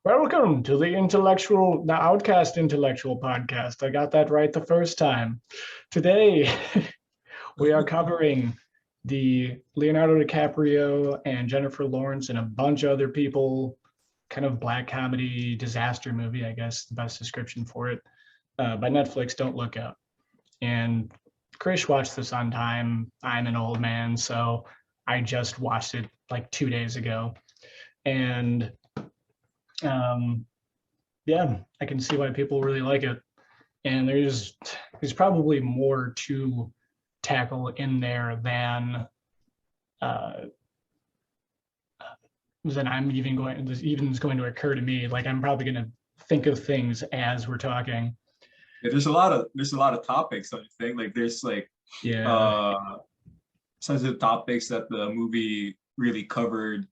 Welcome to the Outcast Intellectual Podcast. I got that right the first time. Today, we are covering the Leonardo DiCaprio and Jennifer Lawrence and a bunch of other people, kind of black comedy disaster movie, I guess, the best description for it, by Netflix, Don't Look Up. And Chris watched this on time. I'm an old man, so I just watched it like 2 days ago. And yeah, I can see why people really like it. And there's probably more to tackle in there than I'm even going to occur to me. Like I'm probably going to think of things as we're talking. Yeah, there's a lot of topics, don't you think? Like there's like sensitive topics that the movie really covered,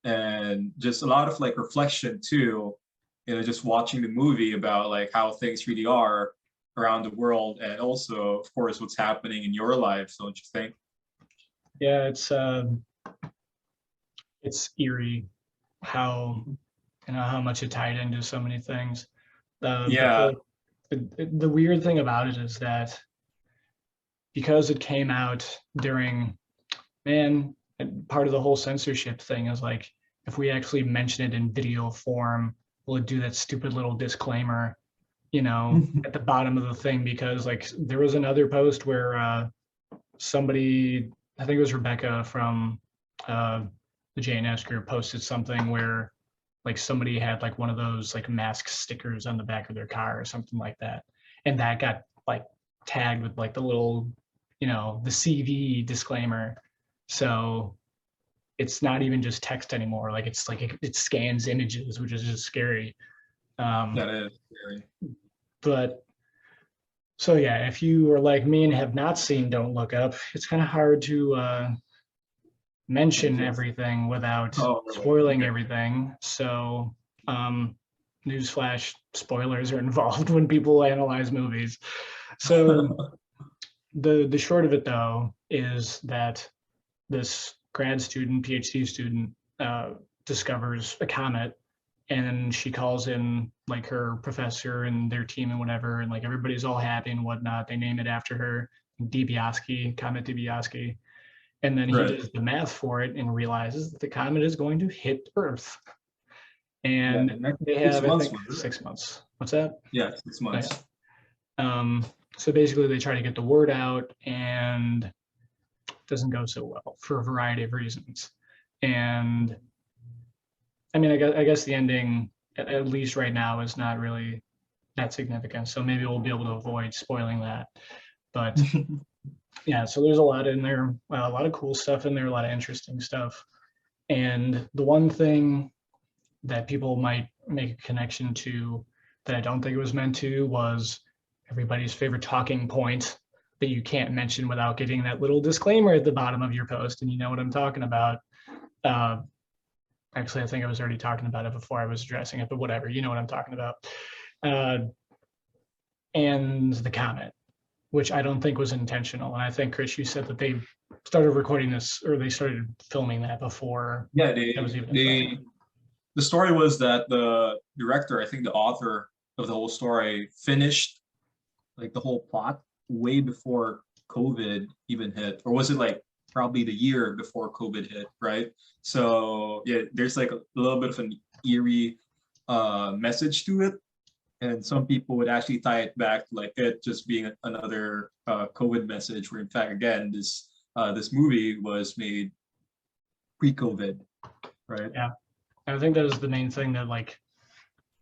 and just a lot of like reflection too, just watching the movie about like how things really are around the world, and also of course what's happening in your life, don't you think? Yeah, it's eerie how how much it tied into so many things. Yeah. The weird thing about it is that because it came out during, and part of the whole censorship thing is like, if we actually mention it in video form, will it do that stupid little disclaimer, at the bottom of the thing? Because like there was another post where somebody, I think it was Rebecca from the JNS group, posted something where like somebody had like one of those like mask stickers on the back of their car or something like that. And that got like tagged with like the little, the CV disclaimer. So it's not even just text anymore. Like it scans images, which is just scary. That is scary. But so yeah, if you are like me and have not seen Don't Look Up, it's kind of hard to mention everything without spoiling everything. So newsflash, spoilers are involved when people analyze movies. So the short of it though is that this grad student, PhD student, discovers a comet, and she calls in like her professor and their team and whatever, and like everybody's all happy and whatnot. They name it after her, DiBiase, Comet DiBiase. And then he does the math for it and realizes that the comet is going to hit Earth. And they have, I think, 6 months. What's that? Yeah, 6 months. So basically they try to get the word out, and it doesn't go so well for a variety of reasons. And I mean, I guess the ending, at least right now, is not really that significant. So maybe we'll be able to avoid spoiling that. But yeah, so there's a lot in there, a lot of cool stuff in there, a lot of interesting stuff. And the one thing that people might make a connection to that I don't think it was meant to was everybody's favorite talking point that you can't mention without getting that little disclaimer at the bottom of your post. And you know what I'm talking about. Actually, I think I was already talking about it before I was addressing it, but whatever, you know what I'm talking about. And the comment, which I don't think was intentional. And I think, Chris, you said that they started recording this, or they started filming that before. Yeah, the story was that the director, I think the author of the whole story, finished like the whole plot way before COVID even hit, or was it like probably the year before COVID hit, right? So yeah, there's like a little bit of an eerie message to it. And some people would actually tie it back to like it just being another COVID message, where in fact, again, this movie was made pre-COVID, right? Yeah, I think that was the main thing that, like,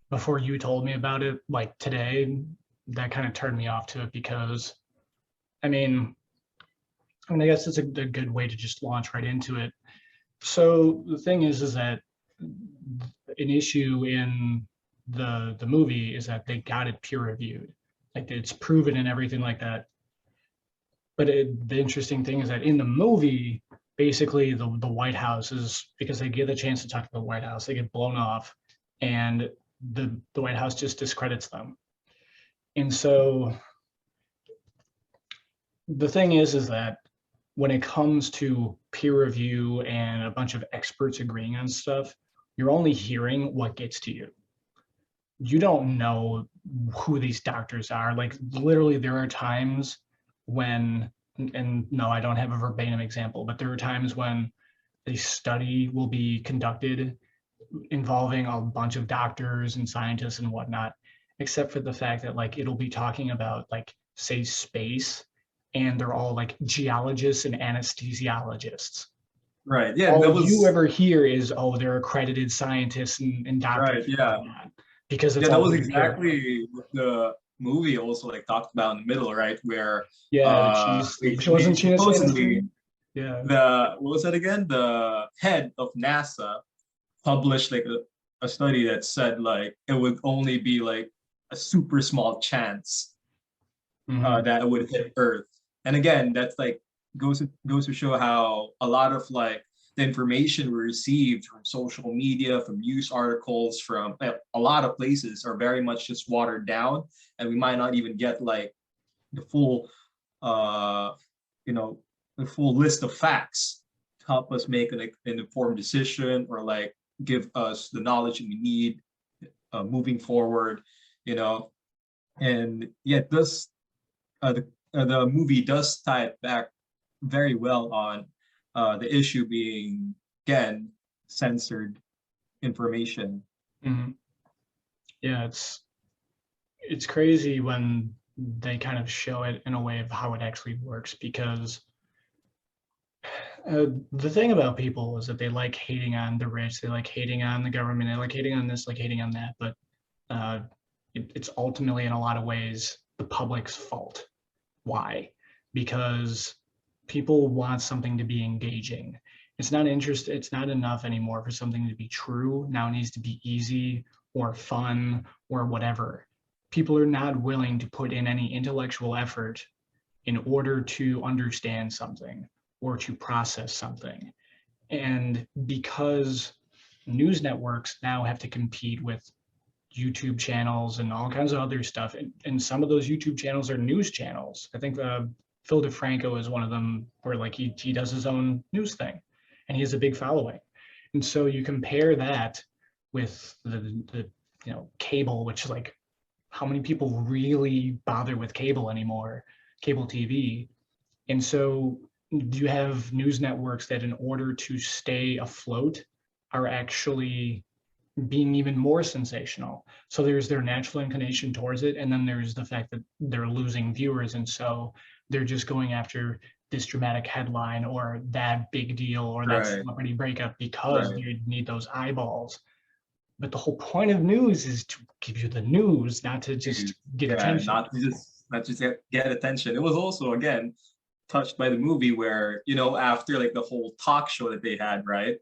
before you told me about it, like today, that kind of turned me off to it, because I mean, I guess it's a good way to just launch right into it. So the thing is that an issue in the movie is that they got it peer reviewed, like it's proven and everything like that. But the interesting thing is that in the movie, basically the White House is, because they get the chance to talk to the White House, they get blown off, and the White House just discredits them. And so the thing is that when it comes to peer review and a bunch of experts agreeing on stuff, you're only hearing what gets to you. you don't know who these doctors are. Like literally there are times when, and no, I don't have a verbatim example, but there are times when a study will be conducted involving a bunch of doctors and scientists and whatnot, except for the fact that like it'll be talking about like say space, and they're all like geologists and anesthesiologists. Right. Yeah. All That you was ever hear is, oh, they're accredited scientists and right. doctors and Yeah. whatnot, because it's Yeah. That all was you hear. exactly what the movie also like talked about in the middle, right? Where Yeah, she wasn't Gina supposedly Sanister. Yeah. the what was that again? The head of NASA published like a study that said like it would only be like a super small chance Mm-hmm. that it would hit Earth. And again, that's like goes to show how a lot of like the information we received from social media, from news articles, from a lot of places are very much just watered down, and we might not even get like the full, uh, you know, the full list of facts to help us make an informed decision or like give us the knowledge we need moving forward, you know. And yet, this the movie does tie it back very well on the issue being again censored information. Mm-hmm. Yeah, it's crazy when they kind of show it in a way of how it actually works, because the thing about people is that they like hating on the rich, they like hating on the government, they like hating on this, like hating on that, but uh, it's ultimately in a lot of ways the public's fault. Why? Because people want something to be engaging. It's not enough anymore for something to be true. Now it needs to be easy or fun or whatever. People are not willing to put in any intellectual effort in order to understand something or to process something. And because news networks now have to compete with YouTube channels and all kinds of other stuff, and some of those YouTube channels are news channels. I think Phil DeFranco is one of them, where like he does his own news thing, and he has a big following. And so you compare that with the cable, which is like, how many people really bother with cable anymore, cable TV. And so you have news networks that, in order to stay afloat, are actually being even more sensational. So there's their natural inclination towards it, and then there's the fact that they're losing viewers, and so they're just going after this dramatic headline or that big deal or that Right, celebrity breakup because right. they need those eyeballs. But the whole point of news is to give you the news, not to just get Yeah, attention. not just get attention. It was also again touched by the movie where after like the whole talk show that they had, right?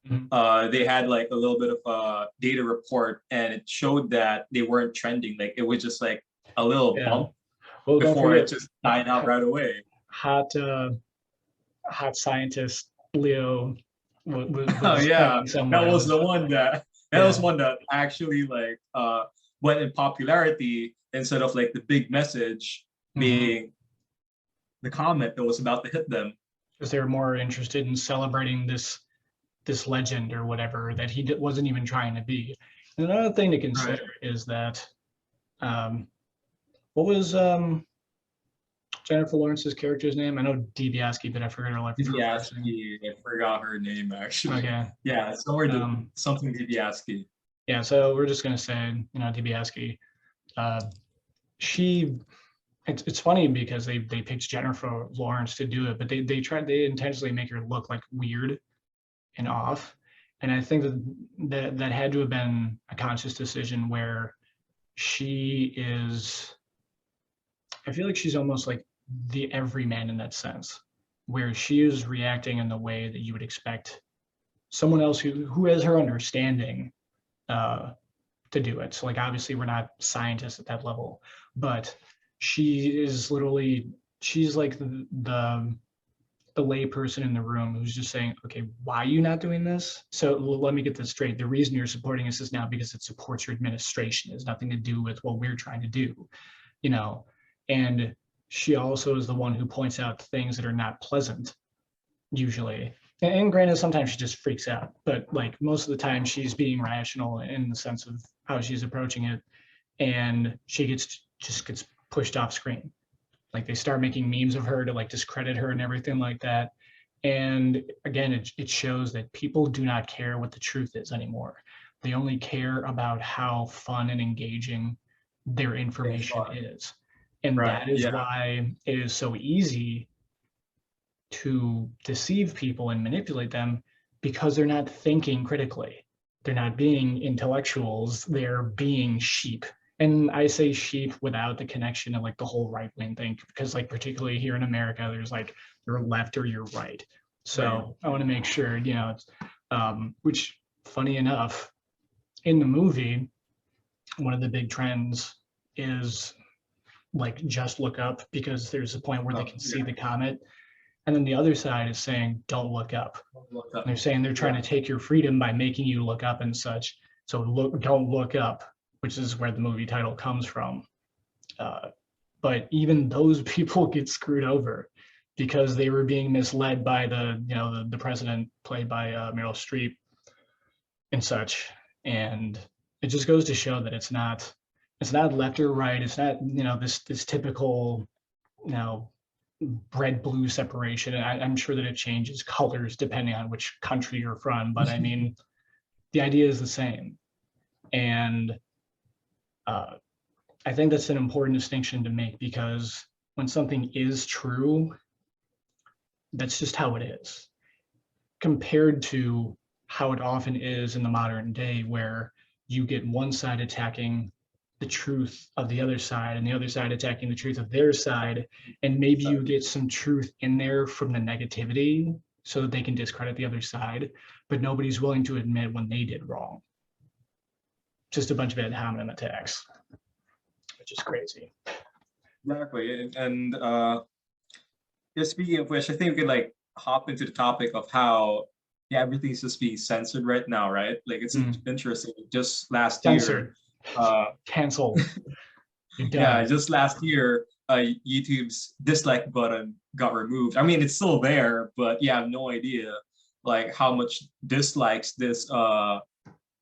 Mhm. They had like a little bit of a data report, and it showed that they weren't trending. Like it was just like a little Yeah. bump Well, don't before it forget just died out right away. hot hot scientist Leo Oh was yeah, trending that somewhere. was the one that was Yeah. one that actually like went in popularity instead of like the big message Mm-hmm. being the comment that was about to hit them. Because they were more interested in celebrating this legend or whatever that he wasn't even trying to be. And another thing to Right. consider is that what was Jennifer Lawrence's character's name? I know DiBiase, but I forgot her first name. Dibiasky, I forgot her name actually. Okay. Yeah, somewhere Um, something Dibiasky. yeah, so we're just gonna say, DiBiase. Uh, she it's funny because they picked Jennifer Lawrence to do it, but they intentionally make her look like weird and off. And I think that had to have been a conscious decision, where she is, I feel like she's almost like the everyman in that sense, where she is reacting in the way that you would expect someone else who has her understanding uh, to do it. So like obviously we're not scientists at that level, but she is literally, she's like the lay person in the room who's just saying, okay, why are you not doing this? So let me get this straight. The reason you're supporting us is now because it supports your administration. It has nothing to do with what we're trying to do, you know? And she also is the one who points out things that are not pleasant, usually. And granted, sometimes she just freaks out, but like most of the time she's being rational in the sense of how she's approaching it, and she just gets pushed off screen. Like they start making memes of her to like discredit her and everything like that. And again, it shows that people do not care what the truth is anymore. They only care about how fun and engaging their information is. And that is why it is so easy to deceive people and manipulate them, because they're not thinking critically. They're not being intellectuals, they're being sheep. And I say sheep without the connection of like the whole right wing thing, because like particularly here in America, there's like you're left or you're right. So I want to make sure, which funny enough, in the movie, one of the big trends is like just look up, because there's a point where they can see the comet. And then the other side is saying, don't look up. And they're saying they're trying to take your freedom by making you look up and such. So don't look up, which is where the movie title comes from. But even those people get screwed over because they were being misled by the president, played by Meryl Streep and such. And it just goes to show that it's not left or right. It's not, this typical, red blue separation. And I'm sure that it changes colors depending on which country you're from, but I mean, the idea is the same. And I think that's an important distinction to make, because when something is true, that's just how it is, compared to how it often is in the modern day, where you get one side attacking the truth of the other side and the other side attacking the truth of their side. And maybe you get some truth in there from the negativity so that they can discredit the other side, but nobody's willing to admit when they did wrong. Just a bunch of ad hominem attacks, which is crazy. Exactly. And just speaking of which, I think we could like hop into the topic of how everything's just being censored right now, right? Like it's interesting. Just last year, canceled. Just last year, YouTube's dislike button got removed. I mean, it's still there, but I have no idea like how much dislikes this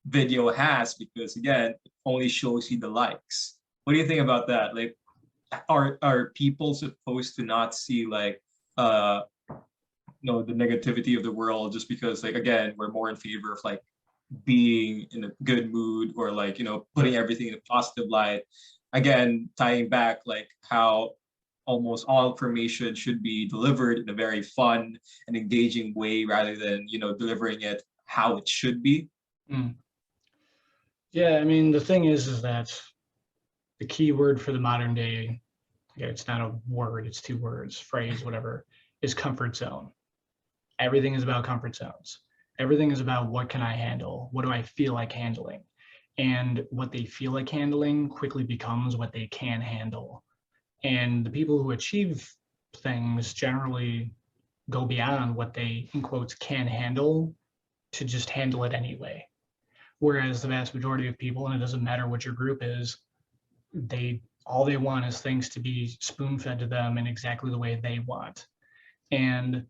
video has, because again, it only shows you the likes. What do you think about that? Like, are people supposed to not see like the negativity of the world just because, like, again, we're more in favor of like being in a good mood, or like, putting everything in a positive light? Again, tying back like how almost all information should be delivered in a very fun and engaging way, rather than delivering it how it should be. Yeah, I mean, the thing is that the key word for the modern day, it's not a word, it's two words, phrase, whatever, is comfort zone. Everything is about comfort zones. Everything is about what can I handle? What do I feel like handling? And what they feel like handling quickly becomes what they can handle. And the people who achieve things generally go beyond what they, in quotes, can handle to just handle it anyway. Whereas the vast majority of people, and it doesn't matter what your group is, all they want is things to be spoon-fed to them in exactly the way they want. And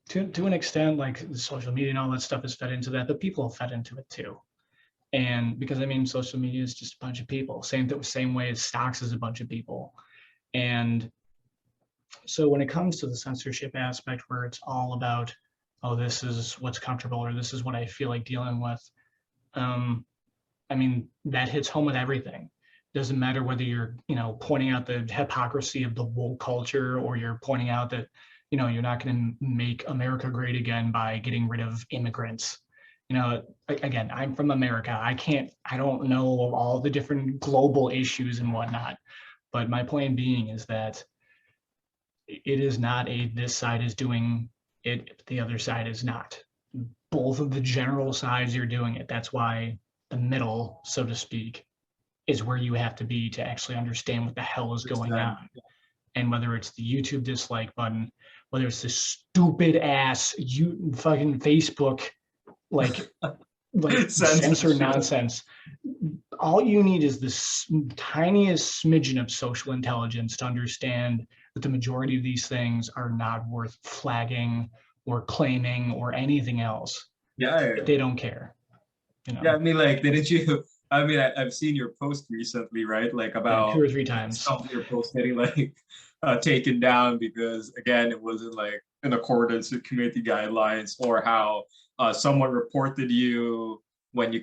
to an extent, like social media and all that stuff is fed into that, but people have fed into it too. And because I mean, social media is just a bunch of people, same way as stocks is a bunch of people. And so when it comes to the censorship aspect, where it's all about, oh, this is what's comfortable, or this is what I feel like dealing with, I mean, that hits home with everything. Doesn't matter whether you're, pointing out the hypocrisy of the woke culture, or you're pointing out that, you're not going to make America great again by getting rid of immigrants. Again, I'm from America. I don't know all the different global issues and whatnot, but my point being is that it is not this side is doing it, the other side is not. Both of the general sides are doing it. That's why the middle, so to speak, is where you have to be to actually understand what the hell is going on. And whether it's the YouTube dislike button, whether it's this stupid ass fucking Facebook like censor nonsense, all you need is this tiniest smidgen of social intelligence to understand that the majority of these things are not worth flagging or claiming or anything else. Yeah, they don't care. Yeah, I mean, like, didn't you I mean, I've seen your post recently, right? Like about 2 or 3 times. some of your posts getting like taken down because again, it wasn't like in accordance with community guidelines, or how someone reported you when you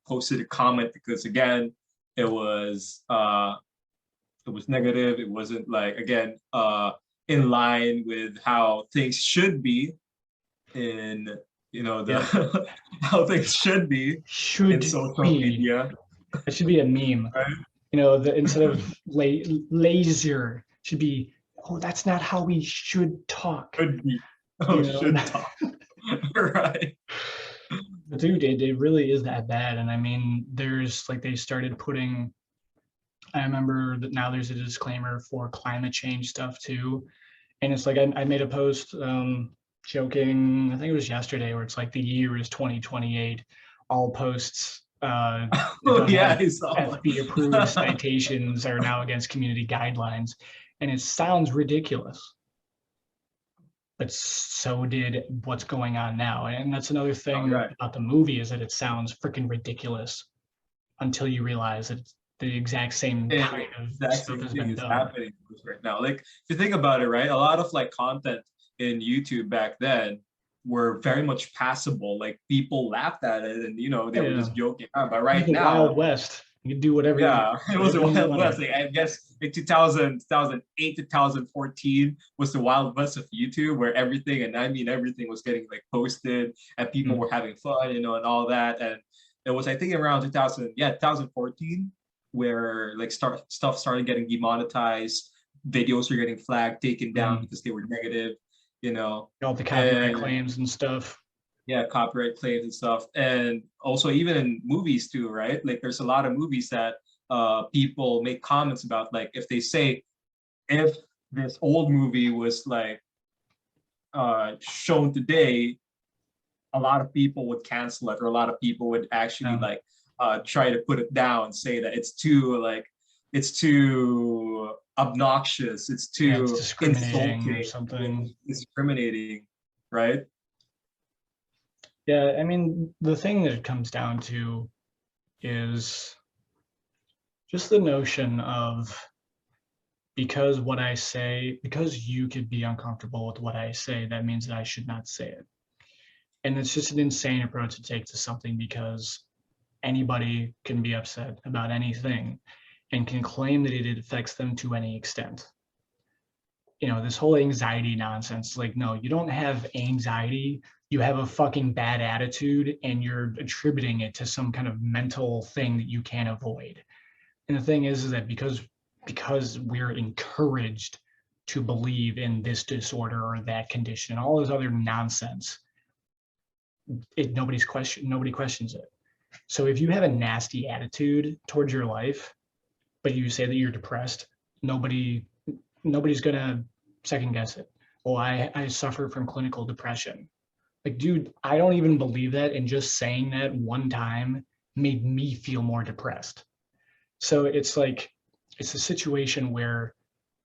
posted a comment because again, it was negative. It wasn't like again in line with how things should be in the how things should be in Should social be. media. It should be a meme. Right? Instead of lazier, should be, oh, that's not how we should talk. Should be. Oh, should talk. Right. But dude, it really is that bad. And I mean, there's like they started putting, I remember that now there's a disclaimer for climate change stuff too. And it's like I made a post joking, I think it was yesterday, where it's like the year is 2028. All posts Oh yeah, I saw FB approved citations are now against community guidelines. And it sounds ridiculous. But so did what's going on now. And that's another thing about the movie, is that it sounds freaking ridiculous until you realize that it's the exact same kind of stuff has been done. Happening right now. Like if you think about it, right? A lot of like content in YouTube back then were very much passable. Like people laughed at it and they were just joking around. But right now, Wild West. You can do whatever. Yeah, it was a Wild West. Like, I guess in 2008 to 2014 was the Wild West of YouTube, where everything, and I mean everything, was getting like posted and people were having fun, and all that. And it was, I think, around 2014, where like stuff started getting demonetized, videos were getting flagged, taken down because they were negative, all the copyright claims and stuff. Yeah, copyright claims and stuff. And also even in movies too, right? Like there's a lot of movies that people make comments about, like if they say, if this old movie was like shown today, a lot of people would cancel it, or a lot of people would actually like try to put it down, say that it's too obnoxious, it's too discriminating insulting, or something. Discriminating, right? Yeah, I mean, the thing that it comes down to is just the notion of, because you could be uncomfortable with what I say, that means that I should not say it. And it's just an insane approach to take to something, because anybody can be upset about anything and can claim that it affects them to any extent. This whole anxiety nonsense, like, no, you don't have anxiety. You have a fucking bad attitude, and you're attributing it to some kind of mental thing that you can't avoid. And the thing is that because we're encouraged to believe in this disorder or that condition, and all this other nonsense, nobody questions it. So if you have a nasty attitude towards your life, but you say that you're depressed, nobody's gonna second guess it. Oh, I suffer from clinical depression. Like, dude, I don't even believe that, and just saying that one time made me feel more depressed. So it's like, it's a situation where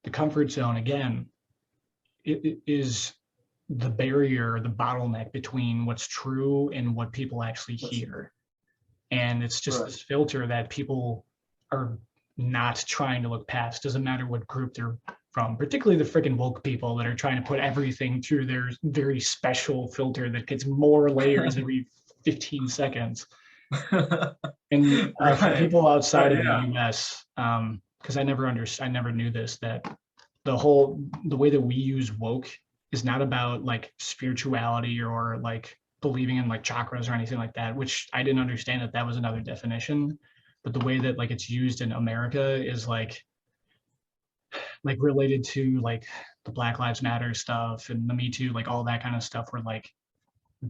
the comfort zone, again, it is the barrier, the bottleneck between what's true and what people actually hear. And it's just this filter that people are not trying to look past. Doesn't matter what group they're from, particularly the freaking woke people that are trying to put everything through their very special filter that gets more layers every 15 seconds. And for people outside of the US, because I never knew this, that the way that we use woke is not about like spirituality or like believing in like chakras or anything like that, which I didn't understand that was another definition. But the way that like it's used in America is like related to like the Black Lives Matter stuff and the Me Too, like all that kind of stuff, where like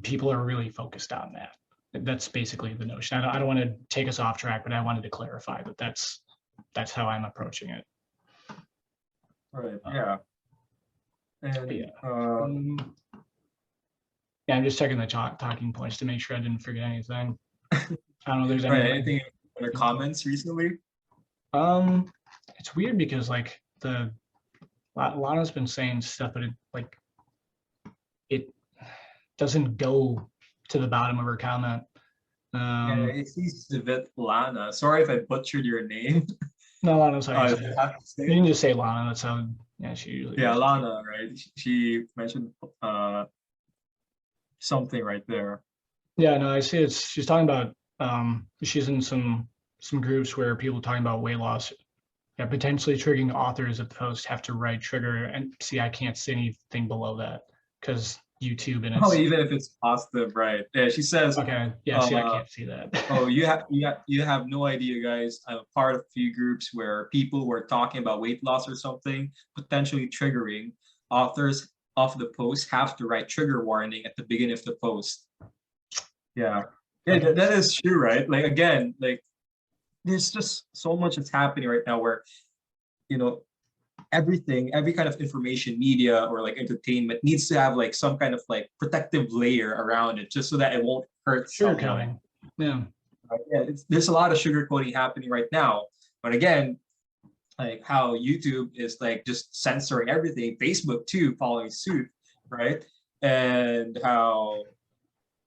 people are really focused on that. That's basically the notion. I don't want to take us off track, but I wanted to clarify that that's how I'm approaching it. Right. Yeah. And yeah, I'm just checking the talking points to make sure I didn't forget anything. I don't know if there's anything other comments recently. It's weird because like Lana's been saying stuff, but it doesn't go to the bottom of her comment. It's Lana. Sorry if I butchered your name. No, Lana's how you say it. Have to say You can just say Lana. That's how. Yeah, she usually. Yeah, does. Lana, right? She mentioned something right there. Yeah, no, I see. She's talking about. She's in some groups where people talking about weight loss. Yeah, potentially triggering authors of the post have to write trigger, and see, I can't see anything below that because YouTube and Oh, it's even if it's positive, right? Yeah, she says, okay. Yeah, see, I can't see that. "Oh, you have no idea, guys. I'm a part of a few groups where people were talking about weight loss or something, potentially triggering. Authors of the post have to write trigger warning at the beginning of the post." Yeah, yeah, that is true, right? Like again, like there's just so much that's happening right now where you know everything, every kind of information, media or like entertainment needs to have like some kind of like protective layer around it, just so that it won't hurt someone. Sugarcoating. Yeah. Yeah, there's a lot of sugarcoating happening right now. But again, like how YouTube is like just censoring everything, Facebook too following suit, right? And how,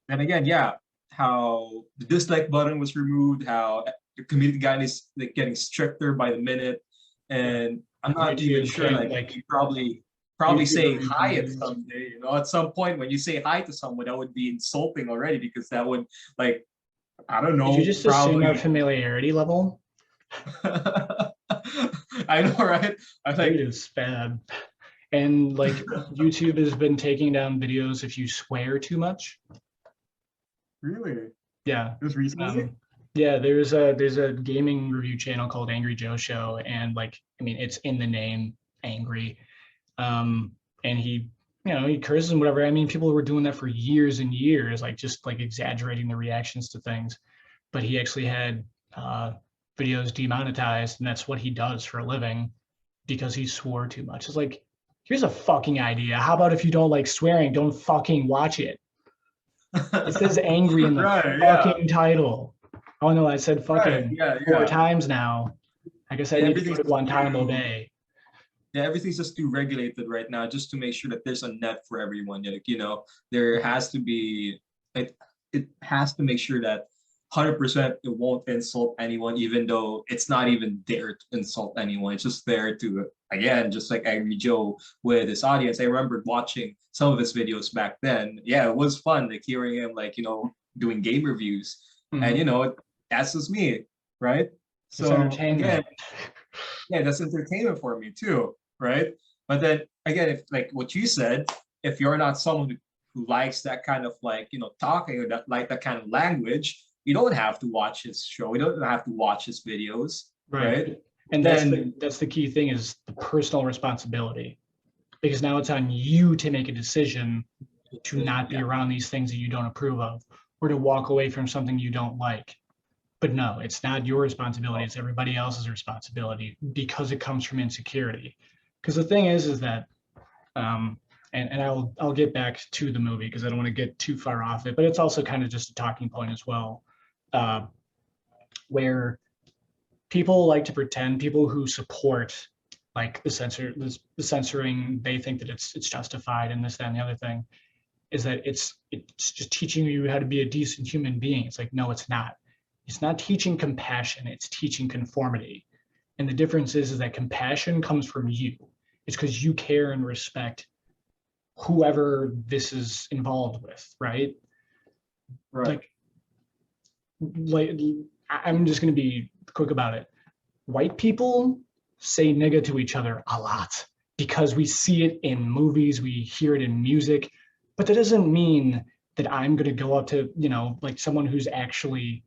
and again, yeah, how the dislike button was removed, how the community guide is like getting stricter by the minute, and I'm not YouTube even sure. can't, Like like, you probably YouTube saying hi at reviews. some day. You know, at some point when you say hi to someone, that would be insulting already because that would like I don't know. Did you just assume our familiarity level? I know, right? I think Dude, it's bad. And like YouTube has been taking down videos if you swear too much. really Yeah. just recently. Yeah, there's a gaming review channel called Angry Joe Show, and like I mean it's in the name, angry. And he curses and whatever. I mean, people were doing that for years and years, like just like exaggerating the reactions to things. But he actually had videos demonetized, and that's what he does for a living because he swore too much. It's like, here's a fucking idea. How about if you don't like swearing, don't fucking watch it? It says angry in the fucking title. Oh no, I said fucking four times now. I guess I need to go to Guantanamo Bay. Yeah, everything's just too regulated right now, just to make sure that there's a net for everyone. Like, there has to be it has to make sure that 100% it won't insult anyone, even though it's not even there to insult anyone. It's just there to, again, just like Angry Joe with his audience. I remember watching some of his videos back then. Yeah, it was fun, like hearing him, like, doing game reviews. And, that's just me, right? So, again, yeah, that's entertainment for me too, right? But then, again, if like what you said, if you're not someone who likes that kind of like, talking or that kind of language, you don't have to watch his show. You don't have to watch his videos, right? And that's the key thing is the personal responsibility, because now it's on you to make a decision to not be around these things that you don't approve of, or to walk away from something you don't like. But no, it's not your responsibility. It's everybody else's responsibility because it comes from insecurity. Because the thing is that, and I'll get back to the movie because I don't want to get too far off it, but it's also kind of just a talking point as well, where people like to pretend, people who support like the censoring, they think that it's justified and this, that, and the other thing, is that it's just teaching you how to be a decent human being. It's like, no, it's not. It's not teaching compassion, it's teaching conformity. And the difference is that compassion comes from you. It's because you care and respect whoever this is involved with, right? Right. Like I'm just going to be quick about it. White people say nigga to each other a lot because we see it in movies, we hear it in music, but that doesn't mean that I'm going to go up to, like someone who's actually,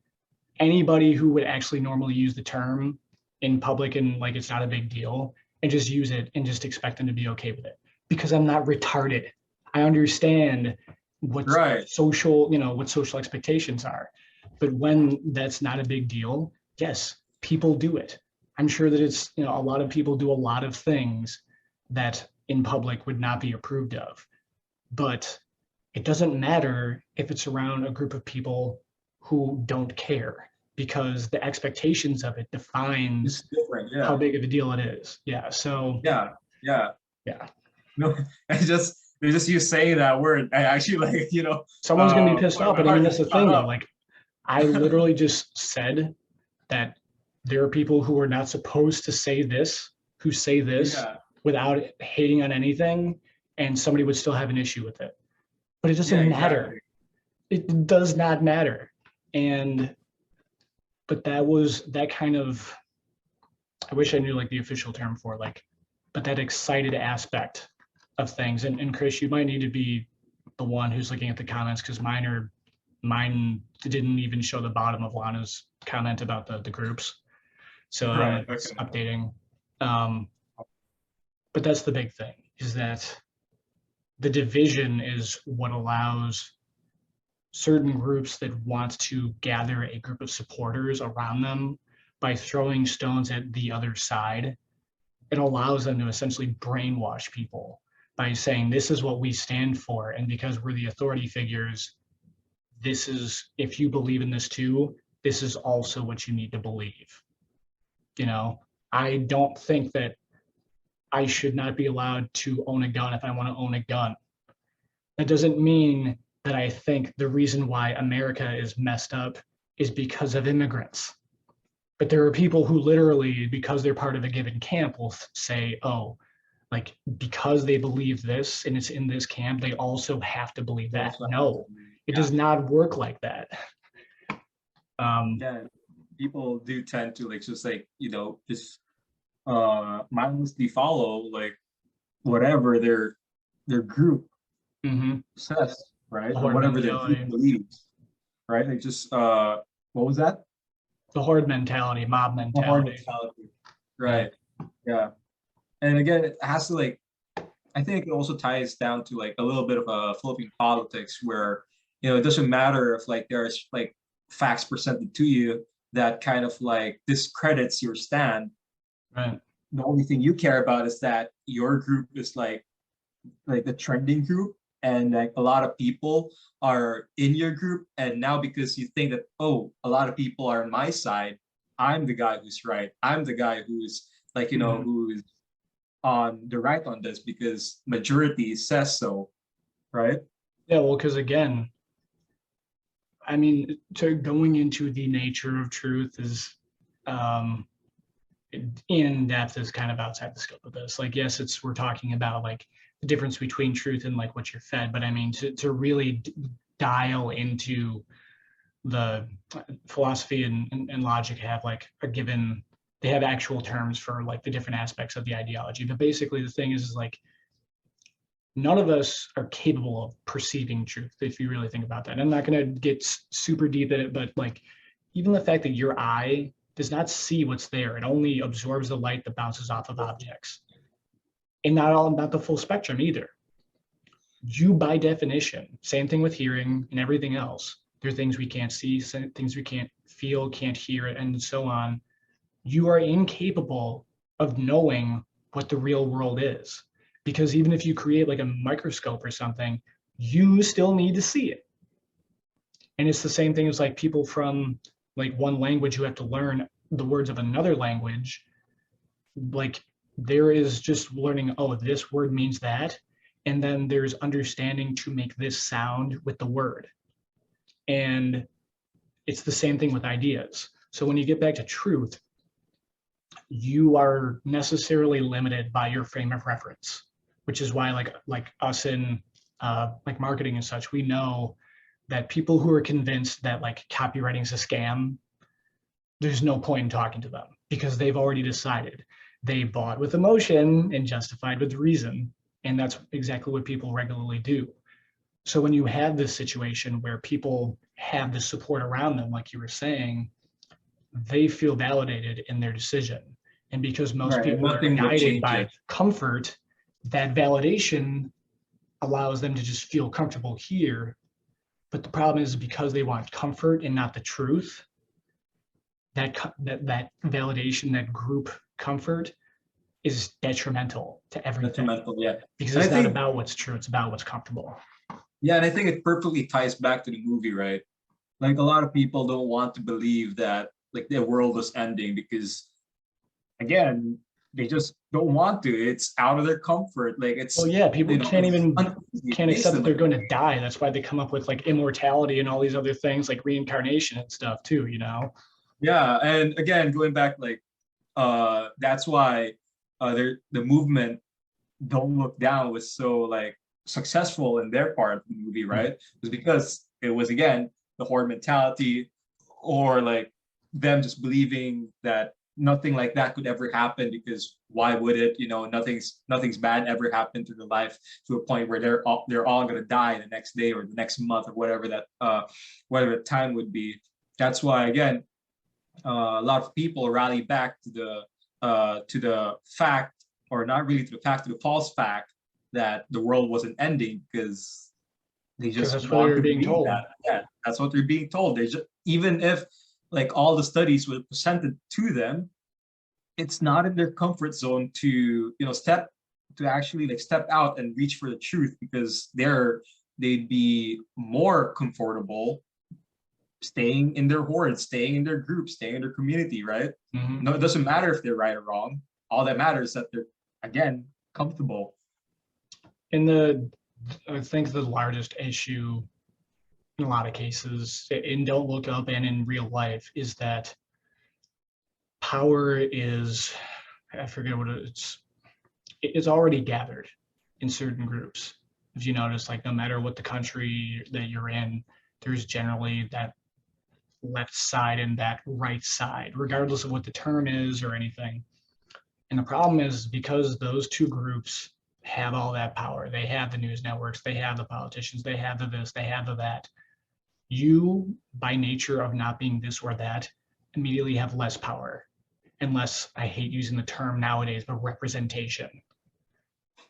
anybody who would actually normally use the term in public and like it's not a big deal, and just use it and just expect them to be okay with it, because I'm not retarded. I understand what social, what social expectations are. But when that's not a big deal, yes, people do it. I'm sure that it's, a lot of people do a lot of things that in public would not be approved of. But it doesn't matter if it's around a group of people who don't care, because the expectations of it defines how big of a deal it is. Yeah. So yeah. No, it's just you saying that word. I actually like, someone's gonna be pissed off. But I mean, that's the thing though. Like I literally just said that there are people who are not supposed to say this, who say this without hating on anything, and somebody would still have an issue with it. But it doesn't matter. It does not matter. But that kind of, I wish I knew like the official term for like, but that excited aspect of things. And Chris, you might need to be the one who's looking at the comments, because mine didn't even show the bottom of Lana's comment about the groups. So it's updating. But that's the big thing, is that the division is what allows certain groups that want to gather a group of supporters around them by throwing stones at the other side. It allows them to essentially brainwash people by saying, this is what we stand for. And because we're the authority figures, this is, if you believe in this too, this is also what you need to believe. You know, I don't think that I should not be allowed to own a gun if I want to own a gun. That doesn't mean that I think the reason why America is messed up is because of immigrants. But there are people who literally, because they're part of a given camp, will say, oh, like, because they believe this and it's in this camp, they also have to believe that. No, it does not work like that. People do tend to like just like, you know, just mindlessly follow like whatever their group says, right? Or whatever their group believes, right? Like just what was that? The horde mentality, mob mentality. The horde mentality. Right. Yeah. And again, it has to like, I think it also ties down to like a little bit of a Philippine politics where, you know, it doesn't matter if like there's like facts presented to you that kind of like discredits your stand. Right. The only thing you care about is that your group is like the trending group, and like a lot of people are in your group, and now because you think that, oh, a lot of people are on my side, I'm the guy who's right. I'm the guy who's like, you know, who's on the right on this because majority says so, right? Yeah, well, because again, I mean, to going into the nature of truth is in depth is kind of outside the scope of this. Like, yes, we're talking about like the difference between truth and like what you're fed, but I mean, to really dial into the philosophy and logic have like a given, they have actual terms for like the different aspects of the ideology. But basically the thing is like, none of us are capable of perceiving truth, if you really think about that. I'm not going to get super deep in it, but like even the fact that your eye does not see what's there, it only absorbs the light that bounces off of objects. And not the full spectrum either. You, by definition, same thing with hearing and everything else. There are things we can't see, things we can't feel, can't hear, and so on. You are incapable of knowing what the real world is. Because even if you create like a microscope or something, you still need to see it. And it's the same thing as like people from like one language who have to learn the words of another language. Like there is just learning, oh, this word means that. And then there's understanding to make this sound with the word. And it's the same thing with ideas. So when you get back to truth, you are necessarily limited by your frame of reference, which is why like us in like marketing and such, we know that people who are convinced that like copywriting is a scam, there's no point in talking to them because they've already decided. They bought with emotion and justified with reason. And that's exactly what people regularly do. So when you have this situation where people have the support around them, like you were saying, they feel validated in their decision. And because most people are guided by comfort, that validation allows them to just feel comfortable here. But the problem is because they want comfort and not the truth, that validation, that group comfort is detrimental to everything. Because it's not about what's true, it's about what's comfortable. Yeah, and I think it perfectly ties back to the movie, right? Like a lot of people don't want to believe that like the world was ending because, again, they just don't want to. It's out of their comfort. Like it's. Well, yeah, people can't accept that they're going to die. That's why they come up with like immortality and all these other things like reincarnation and stuff too. Yeah, and again, going back, like that's why the movement Don't Look Down was so like successful in their part of the movie, right? It was because it was again the horde mentality, or like them just believing that nothing like that could ever happen, because why would it? Nothing's bad ever happened to their life, to a point where they're all gonna die the next day or the next month or whatever the time would be. That's why again a lot of people rally back to the fact, or not really to the fact, to the false fact that the world wasn't ending, because they just that's what want they're to being believe told. that. Yeah, that's what they're being told. They just, even if like all the studies were presented to them, it's not in their comfort zone to actually like step out and reach for the truth, because they'd be more comfortable staying in their horde, staying in their group, staying in their community, right? Mm-hmm. No, it doesn't matter if they're right or wrong. All that matters is that they're, again, comfortable. I think the largest issue in a lot of cases in Don't Look Up and in real life is that power is, I forget what it's already gathered in certain groups. If you notice, like no matter what the country that you're in, there's generally that left side and that right side, regardless of what the term is or anything. And the problem is because those two groups have all that power, they have the news networks, they have the politicians, they have the this, they have the that. You, by nature of not being this or that, immediately have less power, and less, I hate using the term nowadays, but representation.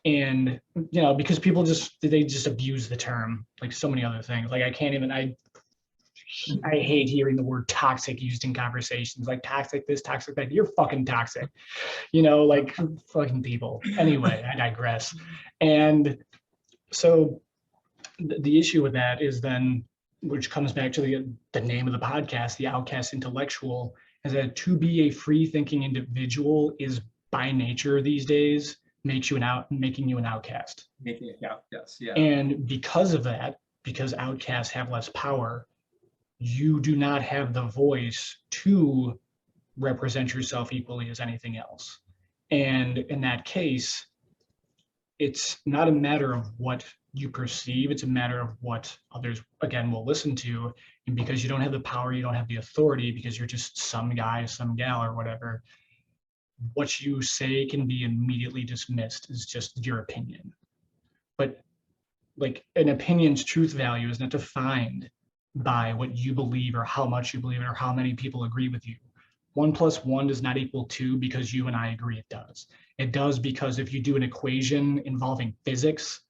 And because people they just abuse the term, like so many other things. Like I hate hearing the word toxic used in conversations, like toxic this, toxic that. You're fucking toxic, like fucking people. Anyway, I digress. And so the issue with that is then, which comes back to the name of the podcast, the Outcast Intellectual, is that to be a free thinking individual is by nature these days making you an outcast. Making it outcast, yeah. And because of that, because outcasts have less power, you do not have the voice to represent yourself equally as anything else. And in that case, it's not a matter of what you perceive, it's a matter of what others, again, will listen to. And because you don't have the power, you don't have the authority, because you're just some guy, some gal, or whatever, what you say can be immediately dismissed as just your opinion. But like an opinion's truth value is not defined by what you believe or how much you believe it or how many people agree with you. 1 + 1 does not equal 2 because you and I agree it does. It does because if you do an equation involving physics,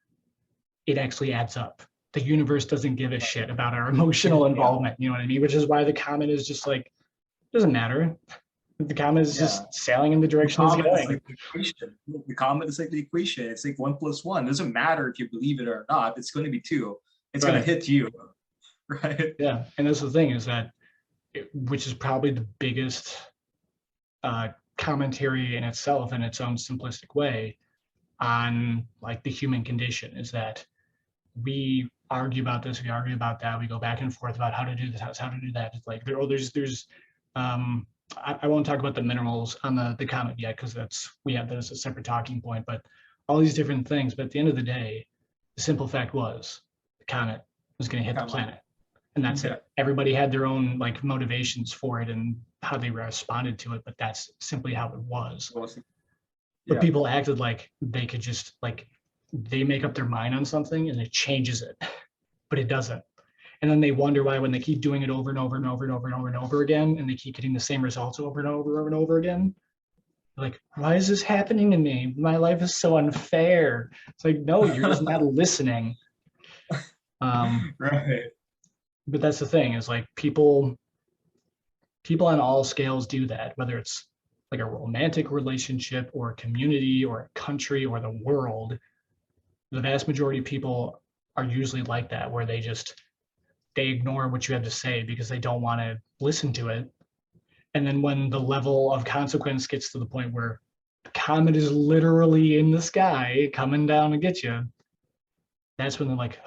it actually adds up. The universe doesn't give a shit about our emotional involvement, you know what I mean? Which is why the comet is just like, doesn't matter. The comet is just sailing in the direction it's going. Like the comet is like the equation. It's like 1 + 1. It doesn't matter if you believe it or not. It's going to be 2. It's going to hit you. Right. Yeah. And that's the thing, is that, which is probably the biggest commentary in itself, in its own simplistic way, on like the human condition, is that we argue about this, we argue about that, we go back and forth about how to do this, how to do that. It's like I won't talk about the minerals on the comet yet, because we have that as a separate talking point, but all these different things. But at the end of the day, the simple fact was the comet was going to hit the planet. And that's it. Everybody had their own like motivations for it and how they responded to it, but that's simply how it was. But people acted like they could just they make up their mind on something and it changes it, but it doesn't. And then they wonder why, when they keep doing it over and over and over and over and over and over again, and they keep getting the same results over and over and over again, like, why is this happening to me? My life is so unfair. It's like, no, you're just not listening. Right. But that's the thing, is like people on all scales do that, whether it's like a romantic relationship or a community or a country or the world. The vast majority of people are usually like that, where they ignore what you have to say because they don't want to listen to it. And then when the level of consequence gets to the point where the comet is literally in the sky coming down to get you, that's when they're like,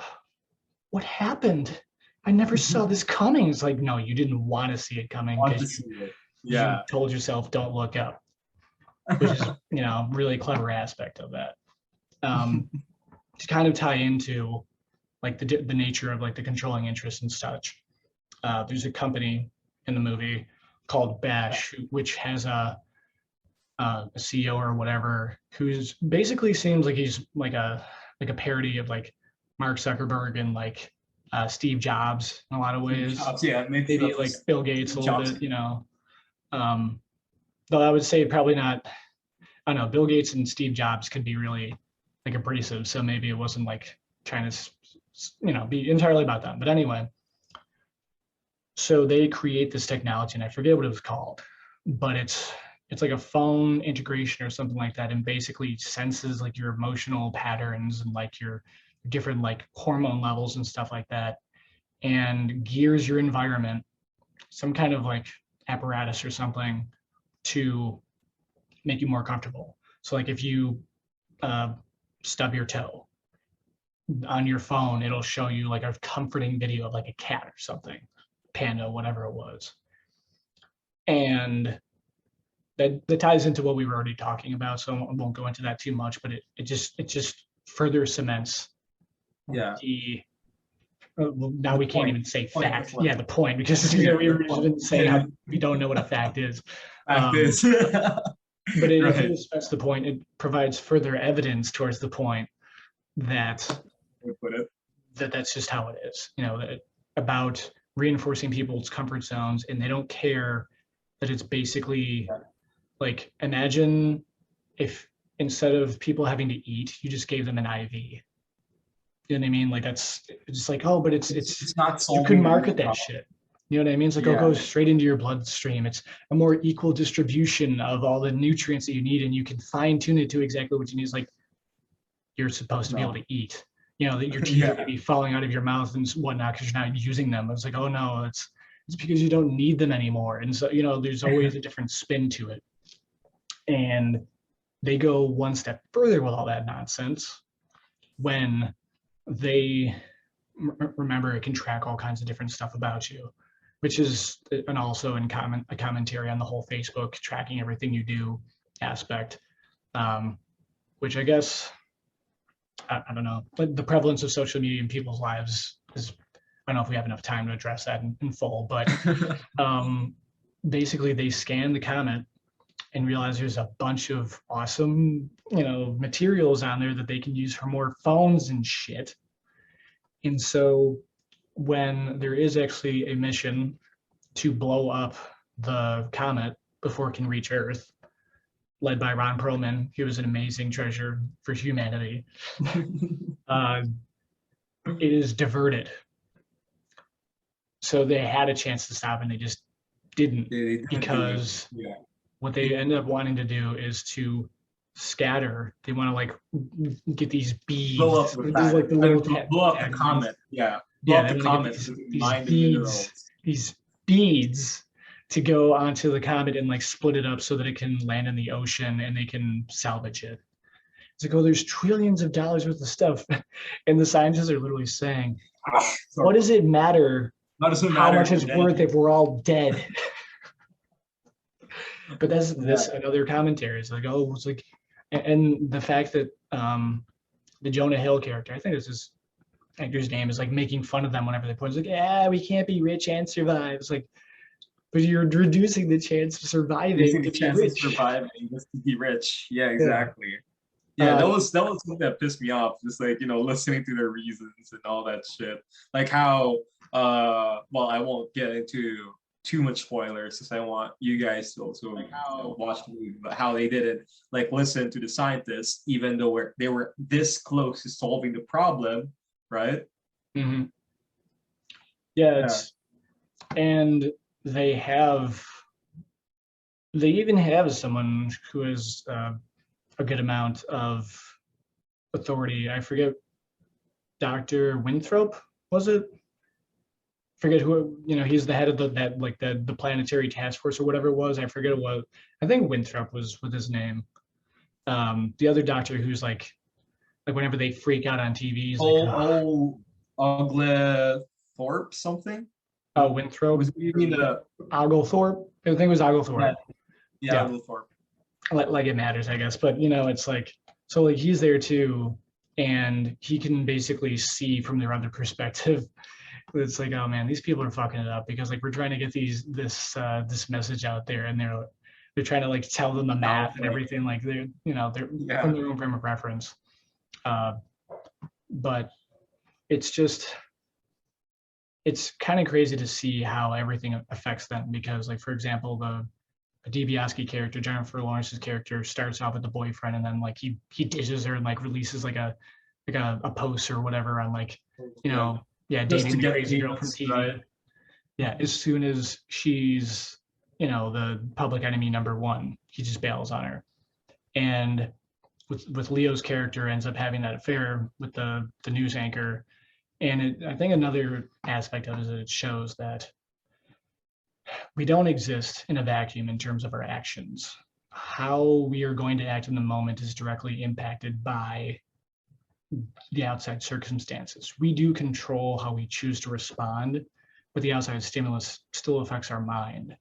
what happened? I never saw this coming. It's like, no, you didn't want to see it coming because you told yourself don't look up, which is, really clever aspect of that. To kind of tie into like the nature of like the controlling interest and such. There's a company in the movie called Bash, which has a CEO or whatever who's basically seems like he's like a parody of like Mark Zuckerberg and like Steve Jobs in a lot of ways. Maybe like Bill Gates a little bit, though I would say probably not. I don't know. Bill Gates and Steve Jobs could be really like abrasive, so maybe it wasn't like trying to be entirely about them. But anyway, so they create this technology, and I forget what it was called, but it's like a phone integration or something like that, and basically senses like your emotional patterns and like your different like hormone levels and stuff like that, and gears your environment, some kind of like apparatus or something to make you more comfortable. So like if you stub your toe on your phone, it'll show you like a comforting video of like a cat or something, panda, whatever it was. And that ties into what we were already talking about, so I won't go into that too much, but it just further cements the well, now we can't even say fact. Yeah, the point, because we were even saying how we don't know what a fact is. But it really cements the point. It provides further evidence towards the point that that's just how it is. About reinforcing people's comfort zones, and they don't care that it's basically like, imagine if instead of people having to eat, you just gave them an IV. You know what I mean? Like that's just like, oh, but it's not. You can market that shit. You know what I mean? It's like, oh, go straight into your bloodstream. It's a more equal distribution of all the nutrients that you need, and you can fine tune it to exactly what you need. It's like you're supposed to be able to eat. That your teeth may be falling out of your mouth and whatnot because you're not using them. It's like, oh no, it's because you don't need them anymore. And so there's always a different spin to it. And they go one step further with all that nonsense when they remember it can track all kinds of different stuff about you, which is, and also a commentary on the whole Facebook tracking everything you do aspect, which I guess, I don't know, but the prevalence of social media in people's lives is, I don't know if we have enough time to address that in full, but basically they scan the comment and realize there's a bunch of awesome, materials on there that they can use for more phones and shit. And so when there is actually a mission to blow up the comet before it can reach Earth, led by Ron Perlman, he was an amazing treasure for humanity, it is diverted. So they had a chance to stop and they just didn't, because what they ended up wanting to do is to scatter. They want to like get these beads, blow up the comet. Blow up the comet. These beads to go onto the comet and like split it up so that it can land in the ocean and they can salvage it. It's like, oh, there's trillions of dollars worth of stuff, and the scientists are literally saying, what does it matter? How much it's worth if we're all dead? But that's another commentary. It's like, oh, it's like, and the fact that the Jonah Hill character, I think this is actor's name, is like making fun of them whenever they point. It's like, yeah, we can't be rich and survive. It's like, but you're reducing the chance of surviving to be rich. Just to be rich. Yeah, exactly. Yeah, that was something that pissed me off. Just like, listening to their reasons and all that shit. Like how, well, I won't get into too much spoilers because I want you guys to also watch the movie, but how they didn't like listen to the scientists, even though they were this close to solving the problem, right? Mm-hmm. Yeah, and they even have someone who has a good amount of authority. I forget, Dr. Winthrop, was it? Forget who, he's the head of the planetary task force or whatever it was. I forget it was. I think Winthrop was with his name. The other doctor who's like whenever they freak out on TV, he's like, Oglethorpe something. Oh, Winthrop. You mean the Oglethorpe? I think it was Oglethorpe. Yeah. Oglethorpe. Like it matters, I guess. But it's like, so like he's there too, and he can basically see from their other perspective. It's like, oh man, these people are fucking it up because like we're trying to get this message out there, and they're trying to like tell them the math and everything. Like they're from their own frame of reference. But it's kind of crazy to see how everything affects them because, like, for example, the DiBiase character, Jennifer Lawrence's character, starts off with the boyfriend, and then like he ditches her and like releases like a post or whatever on like dating the crazy girl from TV. Right. Yeah, as soon as she's the public enemy number one, he just bails on her, and with Leo's character ends up having that affair with the news anchor. And I think another aspect of it is that it shows that we don't exist in a vacuum in terms of our actions. How we are going to act in the moment is directly impacted by the outside circumstances. We do control how we choose to respond, but the outside stimulus still affects our mind.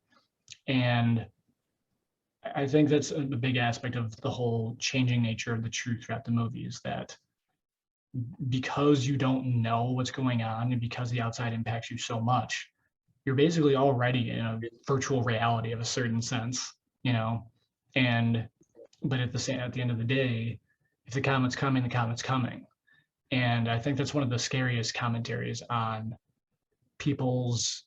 And I think that's a big aspect of the whole changing nature of the truth throughout the movie, is that because you don't know what's going on and because the outside impacts you so much, you're basically already in a virtual reality of a certain sense, and but at the end of the day, if the comment's coming, the comment's coming. And I think that's one of the scariest commentaries on people's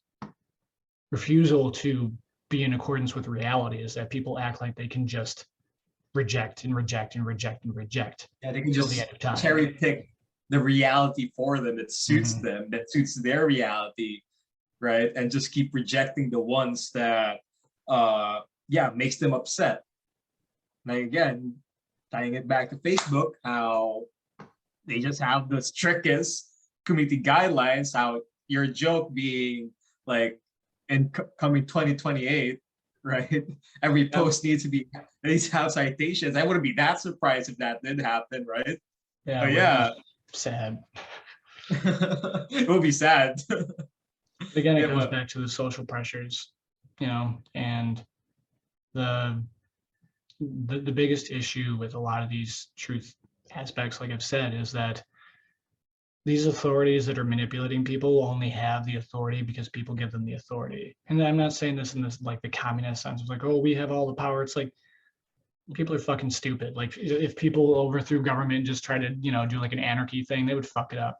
refusal to be in accordance with reality, is that people act like they can just reject and reject and reject and reject. Yeah, they can just cherry pick the reality for them that suits them, that suits their reality, right? And just keep rejecting the ones that makes them upset. Like, again, tying it back to Facebook, how they just have the strictest community guidelines, how your joke being like in coming 2028, right? Every post needs to have citations. I wouldn't be that surprised if that did happen, right? Yeah. Sad. It would be sad. Again, it goes back to the social pressures, and the biggest issue with a lot of these truth aspects, like I've said, is that these authorities that are manipulating people only have the authority because people give them the authority. And I'm not saying this in this like the communist sense of like, oh, we have all the power. It's like, people are fucking stupid. Like, if people overthrew government and just try to, do like an anarchy thing, they would fuck it up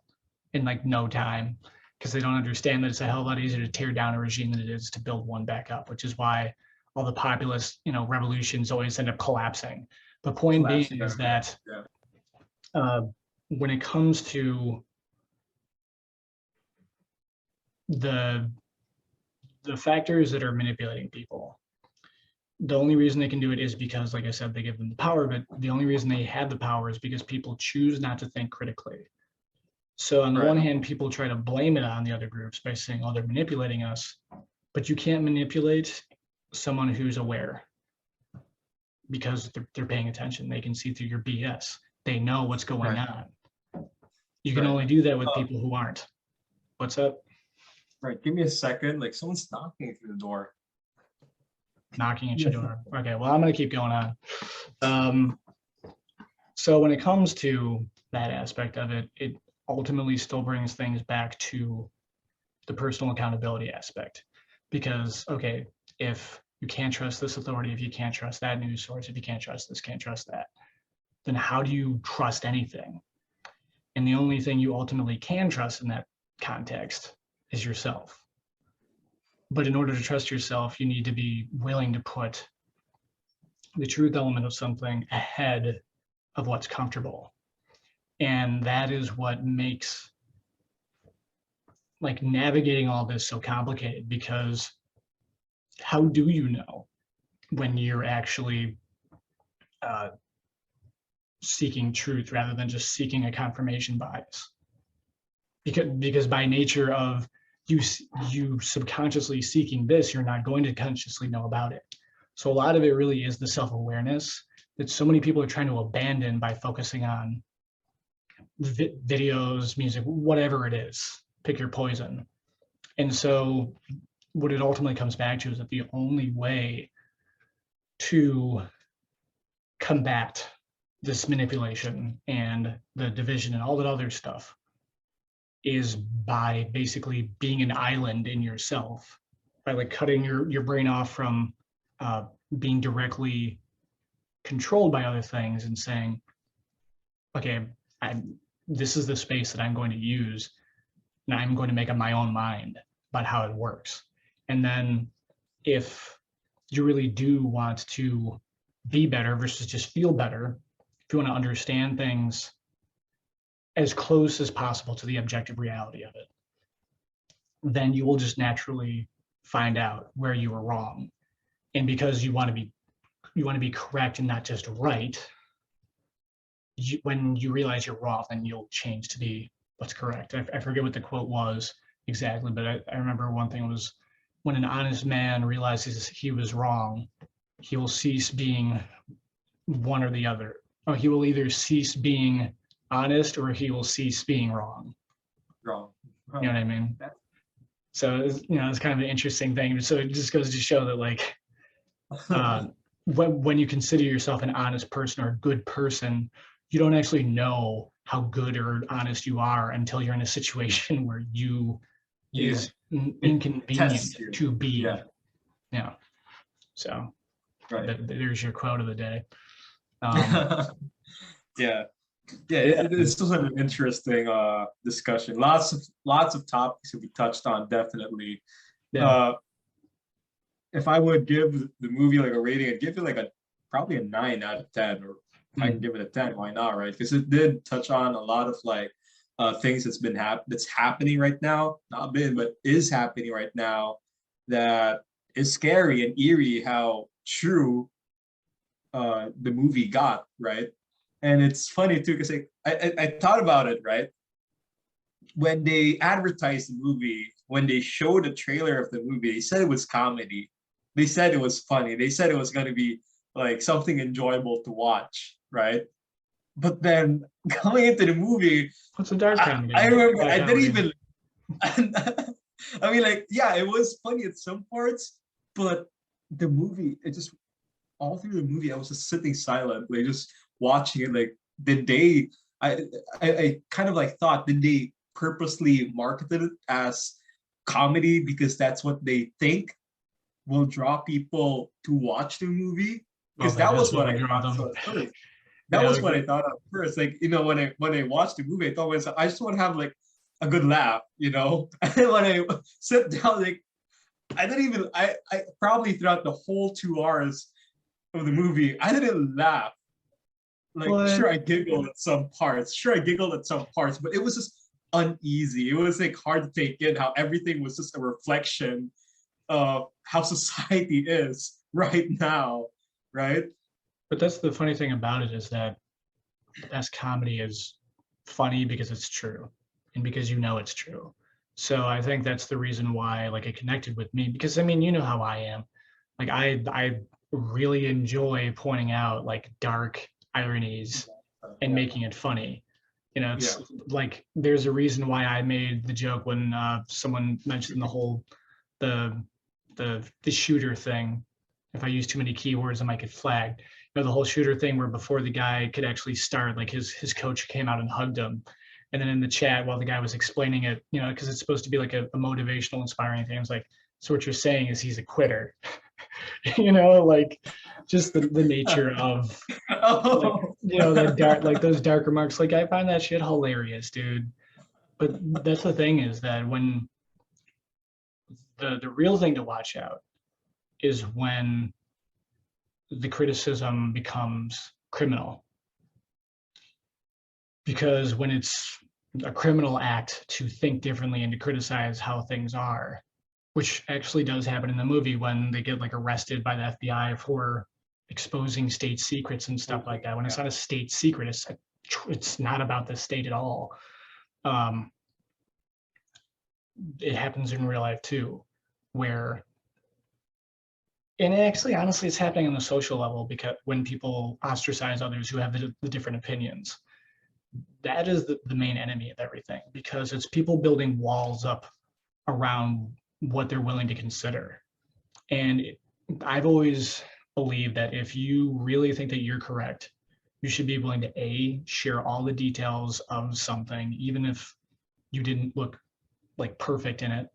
in like no time, because they don't understand that it's a hell of a lot easier to tear down a regime than it is to build one back up, which is why all the populist, revolutions always end up collapsing. The point being is that when it comes to the factors that are manipulating people, the only reason they can do it is because, like I said, they give them the power, but the only reason they have the power is because people choose not to think critically. So on the one hand, people try to blame it on the other groups by saying, oh, they're manipulating us, but you can't manipulate someone who's aware, because they're paying attention. They can see through your BS. They know what's going on. You can only do that with people who aren't. What's up? Right, give me a second. Like, someone's knocking through the door. Knocking at your door. Okay, well, I'm going to keep going on. So when it comes to that aspect of it, it ultimately still brings things back to the personal accountability aspect. Because, okay, if you can't trust this authority, if you can't trust that news source, if you can't trust this, can't trust that, then how do you trust anything? And the only thing you ultimately can trust in that context is yourself. But in order to trust yourself, you need to be willing to put the truth element of something ahead of what's comfortable. And that is what makes like navigating all this so complicated, because how do you know when you're actually seeking truth rather than just seeking a confirmation bias? Because by nature of you subconsciously seeking this, you're not going to consciously know about it. So a lot of it really is the self-awareness that so many people are trying to abandon by focusing on videos, music, whatever it is. Pick your poison. And so what it ultimately comes back to is that the only way to combat this manipulation and the division and all that other stuff is by basically being an island in yourself, by like cutting your brain off from being directly controlled by other things and saying, okay, this is the space that I'm going to use, and I'm going to make up my own mind about how it works. And then if you really do want to be better versus just feel better, if you want to understand things as close as possible to the objective reality of it, then you will just naturally find out where you were wrong. And because you want to be correct and not just right, when you realize you're wrong, then you'll change to be what's correct. I forget what the quote was exactly, but I remember one thing was, when an honest man realizes he was wrong, he will cease being one or the other. Or he will either cease being honest or he will cease being wrong. Wrong. You know what I mean? So it's kind of an interesting thing. So it just goes to show that like when you consider yourself an honest person or a good person, you don't actually know how good or honest you are until you're in a situation where you is inconvenient to be. Yeah. So there's your quote of the day. This was an interesting discussion. Lots of topics that we touched on, definitely. If I would give the movie like a rating, I'd give it like probably a 9 out of 10, or I can give it a 10. Why not, right? Because it did touch on a lot of like things that's happening right now, but is happening right now, that is scary and eerie how true the movie got, right? And it's funny too, because I thought about it, right? When they advertised the movie, when they showed a trailer of the movie, they said it was comedy. They said it was funny. They said it was going to be like something enjoyable to watch, right? But then going into the movie, what's a dark comedy? I remember I didn't even. I mean, like, yeah, it was funny at some parts, but the movie, it just all through the movie, I was just sitting silent, like just watching it. Like, did they? I kind of like thought, did they purposely marketed it as comedy because that's what they think will draw people to watch the movie? Because that was what I thought. So that was what I thought at first. Like, when I watched the movie, I thought myself, I just want to have like a good laugh, And then when I sit down, like, I probably throughout the whole 2 hours of the movie, I didn't laugh. Like, sure, I giggled at some parts, but it was just uneasy. It was like hard to take in how everything was just a reflection of how society is right now, right? But that's the funny thing about it, is that the best comedy is funny because it's true and because it's true. So I think that's the reason why like it connected with me, because I mean, you know how I am. Like I really enjoy pointing out like dark ironies and making it funny. It's like there's a reason why I made the joke when someone mentioned the whole the shooter thing. If I use too many keywords, I might get flagged. The whole shooter thing where before the guy could actually start, like his coach came out and hugged him. And then in the chat, while the guy was explaining it, because it's supposed to be like a motivational, inspiring thing, it's like, so what you're saying is he's a quitter. Like just the nature of, that dark, like those dark remarks. Like I find that shit hilarious, dude. But that's the thing, is that when the real thing to watch out is when the criticism becomes criminal. Because when it's a criminal act to think differently and to criticize how things are, which actually does happen in the movie when they get like arrested by the FBI for exposing state secrets and stuff like that. When it's not a state secret, it's not about the state at all. It happens in real life too, where And actually, honestly, it's happening on the social level, because when people ostracize others who have the different opinions, that is the main enemy of everything, because it's people building walls up around what they're willing to consider. And I've always believed that if you really think that you're correct, you should be willing to share all the details of something, even if you didn't look like perfect in it,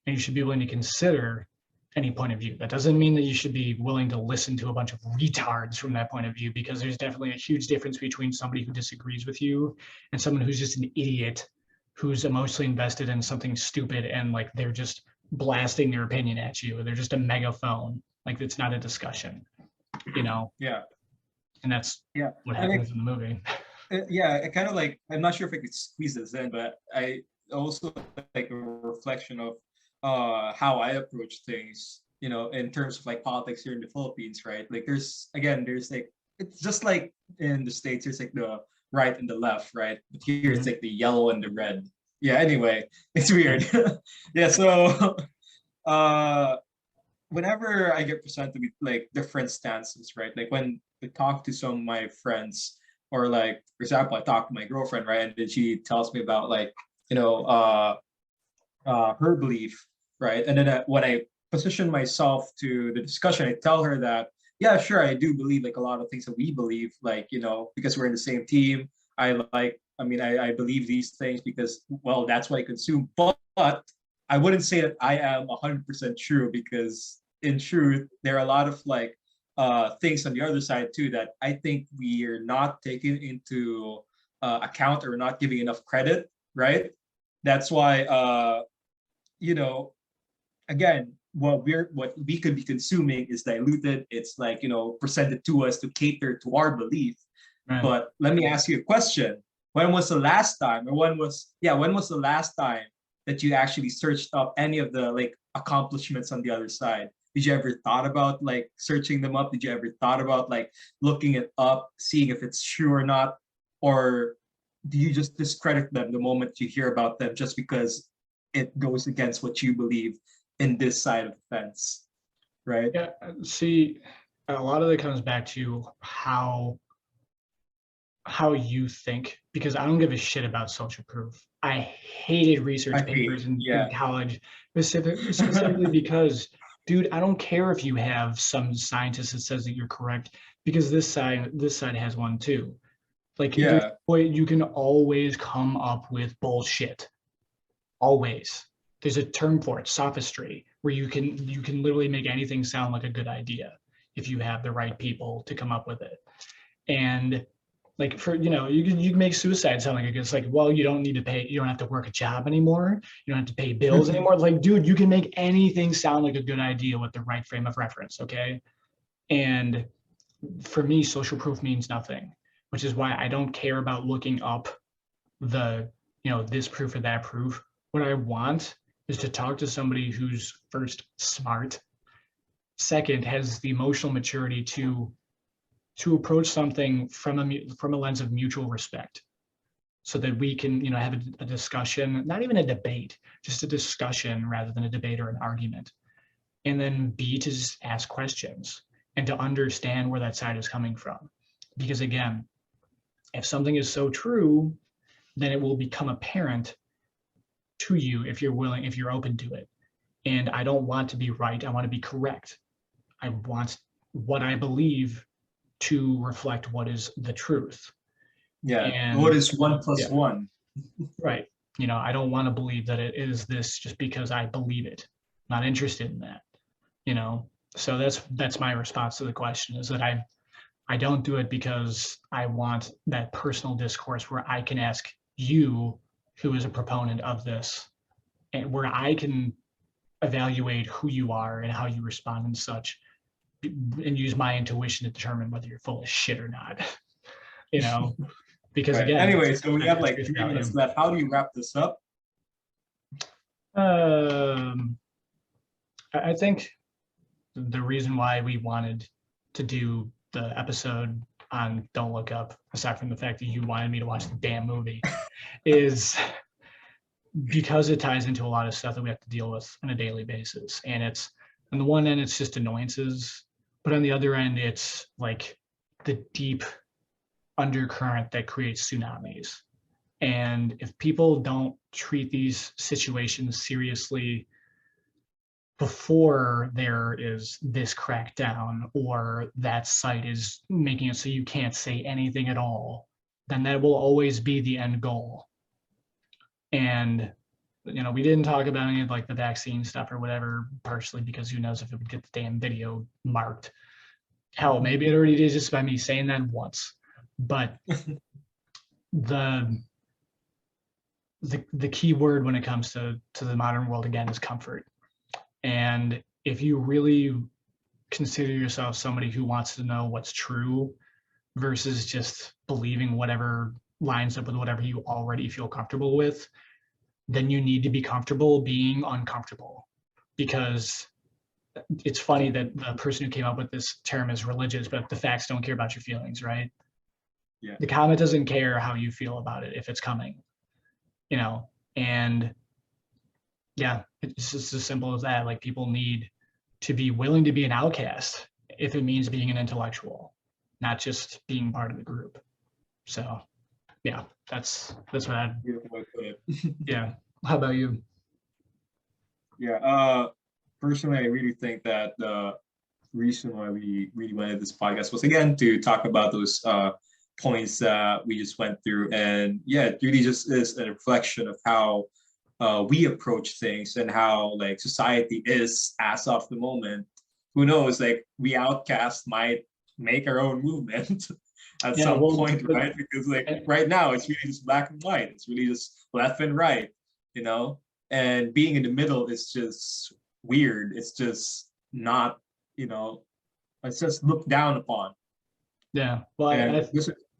and you should be willing to consider any point of view. That doesn't mean that you should be willing to listen to a bunch of retards from that point of view, because there's definitely a huge difference between somebody who disagrees with you and someone who's just an idiot who's emotionally invested in something stupid, and like they're just blasting their opinion at you. They're just a megaphone. Like, it's not a discussion, you know? Yeah. And that's what I happens in the movie. Yeah, I kind of like, I'm not sure if I could squeeze this in, but I also like a reflection of how I approach things, you know, in terms of like politics here in the Philippines, right? Like there's like, it's just like in the States, there's like the right and the left, right? But here it's like the yellow and the red. Yeah, anyway, it's weird. Yeah, so whenever I get presented with like different stances, right? Like when I talk to some of my friends, or like, for example, I talk to my girlfriend, right? And then she tells me about like, you know, her belief, right? And then when I position myself to the discussion, I tell her that, yeah, sure, I do believe like a lot of things that we believe, like, you know, because we're in the same team. I believe these things because, well, that's what I consume. But I wouldn't say that I am 100% true, because in truth, there are a lot of like things on the other side too that I think we are not taking into account, or not giving enough credit, right? That's why, you know, again, what we could be consuming is diluted. It's like, you know, presented to us to cater to our belief. Right. But let me ask you a question. When was the last time, or when was the last time that you actually searched up any of the like accomplishments on the other side? Did you ever thought about like searching them up? Did you ever thought about like looking it up, seeing if it's true or not? Or do you just discredit them the moment you hear about them, just because it goes against what you believe in this side of the fence, right? Yeah, see, a lot of it comes back to how you think, because I don't give a shit about social proof. I hated research papers in college, specifically because, dude, I don't care if you have some scientist that says that you're correct, because this side has one too. Like, you can always come up with bullshit. Always. There's a term for it, sophistry, where you can literally make anything sound like a good idea if you have the right people to come up with it. And like, for, you know, you can make suicide sound like a good, it's like, well, you don't have to work a job anymore, you don't have to pay bills anymore. Like, dude, you can make anything sound like a good idea with the right frame of reference, okay? And for me, social proof means nothing, which is why I don't care about looking up this proof or that proof. What I want is to talk to somebody who's, first, smart, second, has the emotional maturity to approach something from a lens of mutual respect, so that we can, have a discussion, not even a debate, just a discussion rather than a debate or an argument. And then B, to just ask questions and to understand where that side is coming from. Because again, if something is so true, then it will become apparent to you if you're open to it. And I don't want to be right. I want to be correct. I want what I believe to reflect what is the truth. Yeah. And what is 1 + 1? Right. I don't want to believe that it is this just because I believe it. I'm not interested in that. So that's my response to the question, is that I don't do it because I want that personal discourse where I can ask you, who is a proponent of this, and where I can evaluate who you are and how you respond and such, and use my intuition to determine whether you're full of shit or not. Because right. Again, anyway, so we have like 3 minutes left. How do you wrap this up? I think the reason why we wanted to do the episode on Don't Look Up, aside from the fact that you wanted me to watch the damn movie, is because it ties into a lot of stuff that we have to deal with on a daily basis. And it's On the one end, it's just annoyances, but on the other end, it's like the deep undercurrent that creates tsunamis. And if people don't treat these situations seriously before there is this crackdown or that site is making it so you can't say anything at all, then that will always be the end goal. And we didn't talk about any of like the vaccine stuff or whatever, partially because who knows if it would get the damn video marked. Hell, maybe it already did just by me saying that once. But the key word when it comes to the modern world again is comfort. And if you really consider yourself somebody who wants to know what's true versus just believing whatever lines up with whatever you already feel comfortable with, then you need to be comfortable being uncomfortable. Because it's funny that the person who came up with this term is religious, but the facts don't care about your feelings, right? Yeah. The comment doesn't care how you feel about it if it's coming, and yeah, it's just as simple as that. Like, people need to be willing to be an outcast if it means being an intellectual, not just being part of the group. So yeah, that's what I'd, yeah. How about you? Yeah, personally, I really think that the reason why we really wanted this podcast was, again, to talk about those points that we just went through. And yeah, it really just is a reflection of how we approach things and how like society is as of the moment. Who knows, like we Outcast might make our own movement at some point, right? Because like right now it's really just black and white. It's really just left and right, and being in the middle is just weird. It's just not, it's just looked down upon. Yeah. Well,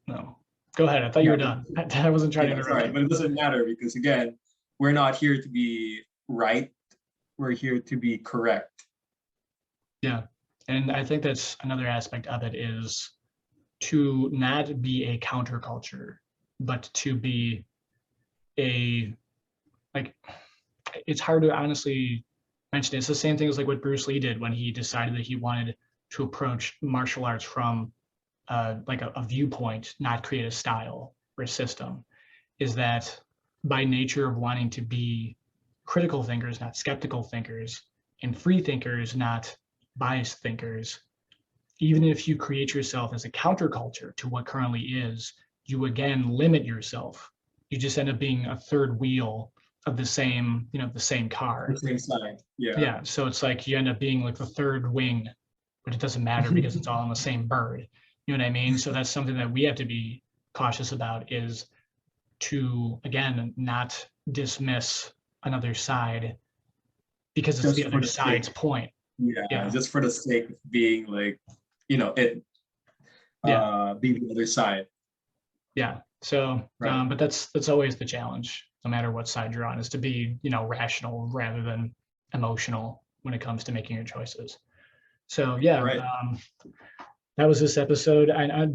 no. Go ahead. I thought you were done. I wasn't trying to interrupt. Sorry, but it doesn't matter because, again, we're not here to be right. We're here to be correct. Yeah. And I think that's another aspect of it, is to not be a counterculture, but to be it's hard to honestly mention. It's the same thing as like what Bruce Lee did when he decided that he wanted to approach martial arts from like a viewpoint, not create a style or a system, is that by nature of wanting to be critical thinkers, not skeptical thinkers, and free thinkers, not biased thinkers, even if you create yourself as a counterculture to what currently is, you again limit yourself. You just end up being a third wheel of the same, the same car. The same side. Yeah. Yeah. So it's like you end up being like the third wing, but it doesn't matter because it's all on the same bird. You know what I mean? So that's something that we have to be cautious about, is to, again, not dismiss another side because it's just the other side's point. Yeah, just for the sake of being like, being the other side. Yeah. So, right. But that's always the challenge, no matter what side you're on, is to be, rational rather than emotional when it comes to making your choices. So yeah, right. That was this episode. I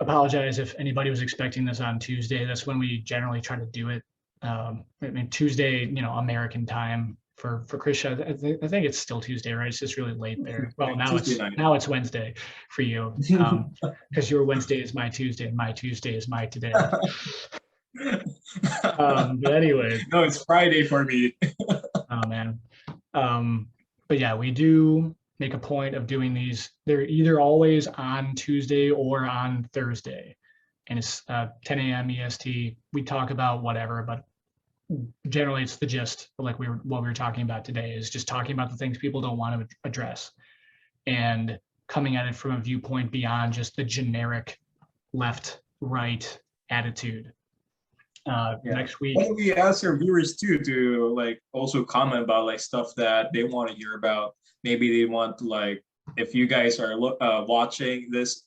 apologize if anybody was expecting this on Tuesday. That's when we generally try to do it. Tuesday, American time for Krisha. I think it's still Tuesday, right? It's just really late there. Well, now it's Wednesday for you, because your Wednesday is my Tuesday and my Tuesday is my today. But anyway, no, it's Friday for me. Oh man. But yeah, we do make a point of doing these. They're either always on Tuesday or on Thursday, and it's 10 a.m. EST. We talk about whatever, but generally it's the gist. Like what we were talking about today is just talking about the things people don't want to address, and coming at it from a viewpoint beyond just the generic left-right attitude. Next week, why don't we ask our viewers too to like also comment about like stuff that they want to hear about. Maybe they want to, like, if you guys are watching this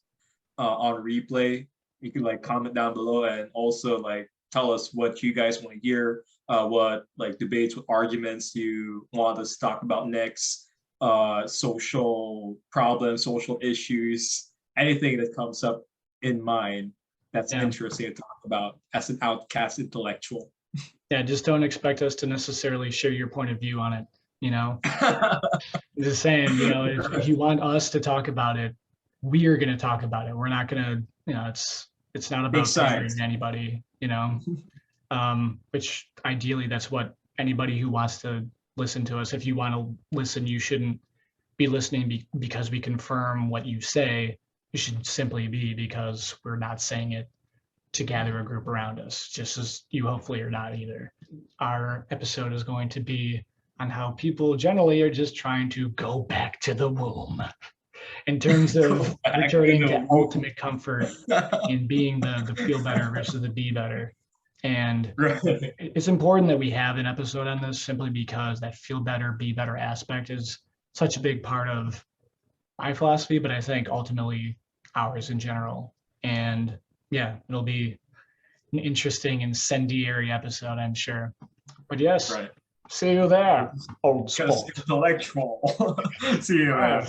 on replay, you can like comment down below and also like tell us what you guys want to hear, what like debates, what arguments you want us to talk about next, social problems, social issues, anything that comes up in mind that's interesting to talk about as an Outcast intellectual. Yeah, just don't expect us to necessarily share your point of view on it. you know. Just saying, you know, if you want us to talk about it, we are going to talk about it. We're not going to, you know, it's not about pandering anybody, you know. Which ideally that's what anybody who wants to listen to us, if you want to listen, you shouldn't be listening because we confirm what you say. You should simply be because we're not saying it to gather a group around us, just as you hopefully are not either. Our episode is going to be on how people generally are just trying to go back to the womb in terms of returning to ultimate comfort in being the feel better versus the be better. And it's important that we have an episode on this simply because that feel better, be better aspect is such a big part of my philosophy, but I think ultimately ours in general. And yeah, it'll be an interesting incendiary episode, I'm sure. But yes, see you there, old sport. Intellectual. See you, man.